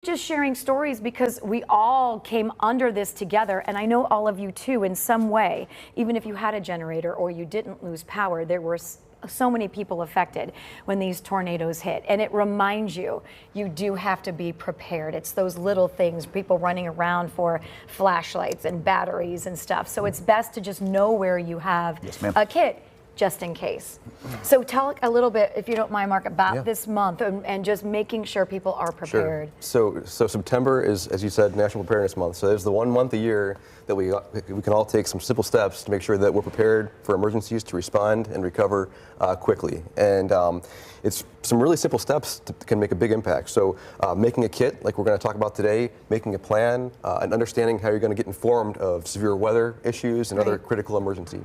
Just sharing stories because we all came under this together, and I know all of you too in some way. Even if you had a generator or you didn't lose power, there were so many people affected when these tornadoes hit, and it reminds you, you do have to be prepared. It's those little things, people running around for flashlights and batteries and stuff, so it's best to just know where you have a kit just in case. So tell a little bit, if you don't mind, Mark, about this month and just making sure people are prepared. Sure. So September is, as you said, National Preparedness Month. So there's the 1 month a year that we can all take some simple steps to make sure that we're prepared for emergencies, to respond and recover quickly. And it's some really simple steps that can make a big impact. So making a kit, like we're going to talk about today, making a plan, and understanding how you're going to get informed of severe weather issues and other critical emergency.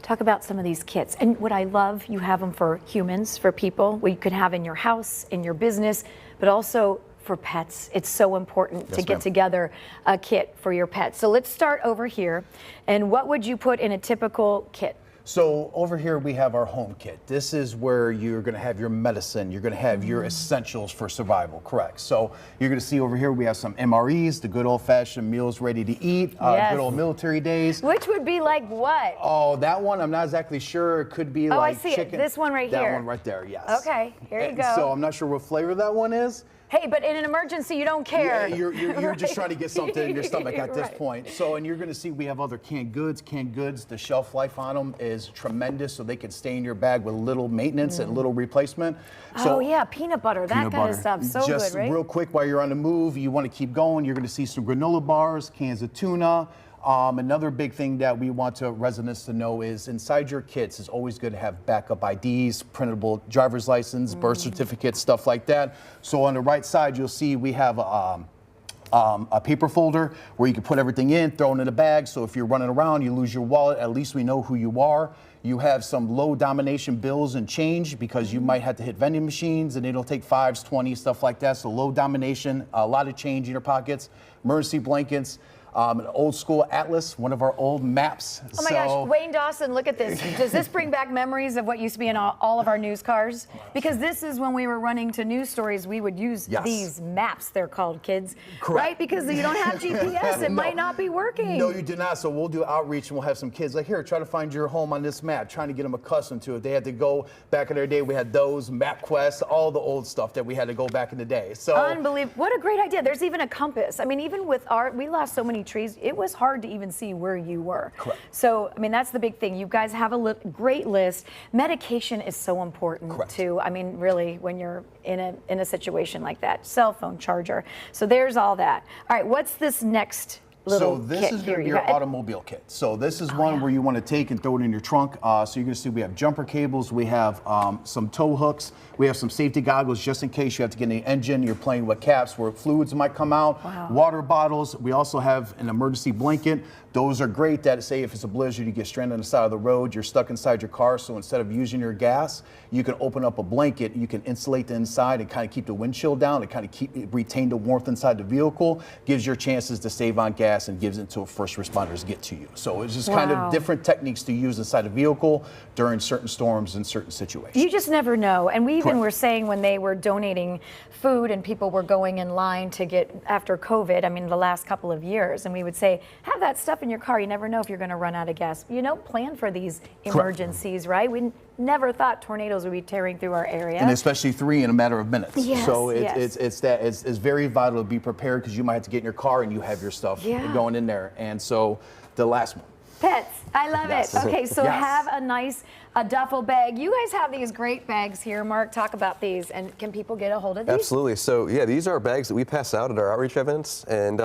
Talk about some of these kits. And what I love, you have them for humans, for people, what you could have in your house, in your business, but also for pets. It's so important to get together a kit for your pets. So let's start over here. And what would you put in a typical kit? So over here we have our home kit. This is where you're going to have your medicine, you're going to have your essentials for survival, correct? So you're going to see over here we have some MREs, the good old-fashioned meals ready to eat, good old military days. Which would be like what? Oh, that one I'm not exactly sure. It could be like I see chicken. This one right here. That one right there, yes. Okay, here you go. So I'm not sure what flavor that one is. Hey, but in an emergency, you don't care. Yeah, you're just trying to get something in your stomach at this point. So, and you're going to see we have other canned goods. Canned goods, the shelf life on them is tremendous, so they can stay in your bag with little maintenance and little replacement. So, oh yeah, peanut butter, that kind of stuff, so good, right? Just real quick, while you're on the move, you want to keep going, you're going to see some granola bars, cans of tuna. Another big thing that we want residents to know is inside your kits is always good to have backup IDs, printable driver's license, birth certificates, stuff like that. So on the right side, you'll see we have a paper folder where you can put everything in, throw it in a bag. So if you're running around, you lose your wallet, at least we know who you are. You have some low domination bills and change because you might have to hit vending machines and it'll take 5s, 20s, stuff like that. So low domination, a lot of change in your pockets, emergency blankets. An old school atlas, one of our old maps. Oh my gosh, Wayne Dawson, look at this. Does this bring back memories of what used to be in all of our news cars? Because this is when we were running to news stories, we would use these maps, they're called, kids. Correct. Right? Because you don't have GPS, it might not be working. No, you do not. So we'll do outreach and we'll have some kids like, here, try to find your home on this map, trying to get them accustomed to it. They had to go, back in their day, we had those, MapQuest, all the old stuff that we had to go back in the day. So unbelievable. What a great idea. There's even a compass. I mean, even with we lost so many trees, it was hard to even see where you were. Correct. So, I mean, that's the big thing. You guys have a great list. Medication is so important too. I mean, really, when you're in a situation like that. Cell phone charger. So there's all that. All right, what's this next little kit? So this is going to be your automobile kit. So this is one where you want to take and throw it in your trunk. So you're going to see we have jumper cables, we have some tow hooks, we have some safety goggles just in case you have to get in the engine, you're playing with caps where fluids might come out, water bottles. We also have an emergency blanket. Those are great that say if it's a blizzard, you get stranded on the side of the road, you're stuck inside your car, so instead of using your gas, you can open up a blanket, you can insulate the inside and kind of keep the wind chill down, and kind of retain the warmth inside the vehicle, gives your chances to save on gas and gives it to first responders get to you. So it's just kind of different techniques to use inside a vehicle during certain storms and certain situations. You just never know. And we even were saying when they were donating food and people were going in line to get after COVID, I mean, the last couple of years, and we would say, have that stuff in your car. You never know if you're going to run out of gas. You know, plan for these emergencies, right? We never thought tornadoes would be tearing through our area. And especially 3 in a matter of minutes. Yes, so it's very vital to be prepared because you might have to get in your car and you have your stuff going in there. And so the last one. Pets. I love it. Okay, so have a nice duffel bag. You guys have these great bags here. Mark, talk about these, and can people get a hold of these? Absolutely. So yeah, these are bags that we pass out at our outreach events, and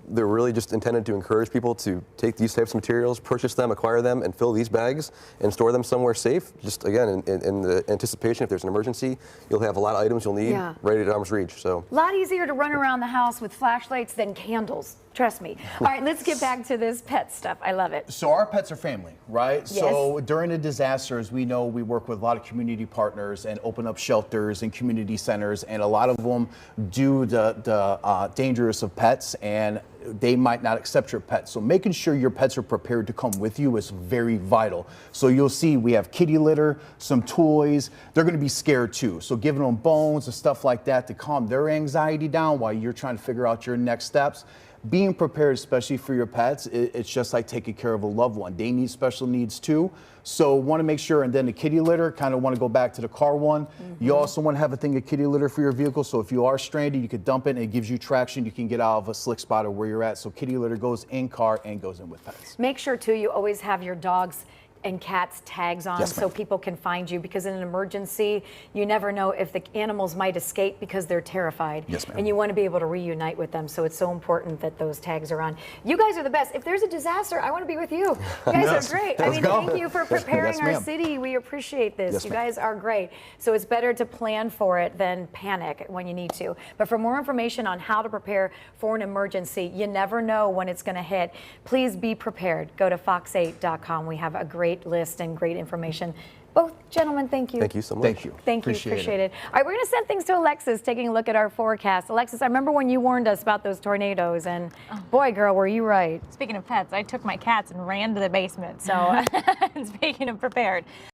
they're really just intended to encourage people to take these types of materials, purchase them, acquire them, and fill these bags and store them somewhere safe. Just again, in the anticipation if there's an emergency, you'll have a lot of items you'll need right at arm's reach. So a lot easier to run around the house with flashlights than candles. Trust me. All right, let's get back to this pet stuff. I love it. So our pets are family, right? Yes. So during the disasters, we know we work with a lot of community partners and open up shelters and community centers, and a lot of them do the dangerous of pets, and they might not accept your pet. So making sure your pets are prepared to come with you is very vital. So you'll see we have kitty litter, some toys. They're going to be scared too. So giving them bones and stuff like that to calm their anxiety down while you're trying to figure out your next steps. Being prepared, especially for your pets, it's just like taking care of a loved one. They need special needs too. So want to make sure, and then the kitty litter, kind of want to go back to the car one. You also want to have a thing of kitty litter for your vehicle. So if you are stranded, you could dump it and it gives you traction. You can get out of a slick spot or where you're at. So kitty litter goes in car and goes in with pets. Make sure too, you always have your dogs and cats tags on, Yes, so ma'am. people can find you, because in an emergency, you never know if the animals might escape because they're terrified. Yes, ma'am. And you want to be able to reunite with them, so it's so important that those tags are on. You guys are the best. If there's a disaster, I want to be with you. You guys Yes. are great. I Let's mean, go. thank you for preparing Yes, our ma'am. city. We appreciate this. Yes, You ma'am. guys are great. So it's better to plan for it than panic when you need to. But for more information on how to prepare for an emergency, you never know when it's going to hit. Please be prepared. Go to fox8.com. We have a great list and great information. Both gentlemen, thank you. Thank you so much. Thank you. Thank you. Appreciate it. All right, we're going to send things to Alexis, taking a look at our forecast. Alexis, I remember when you warned us about those tornadoes, and boy, girl, were you right. Speaking of pets, I took my cats and ran to the basement. So speaking of prepared.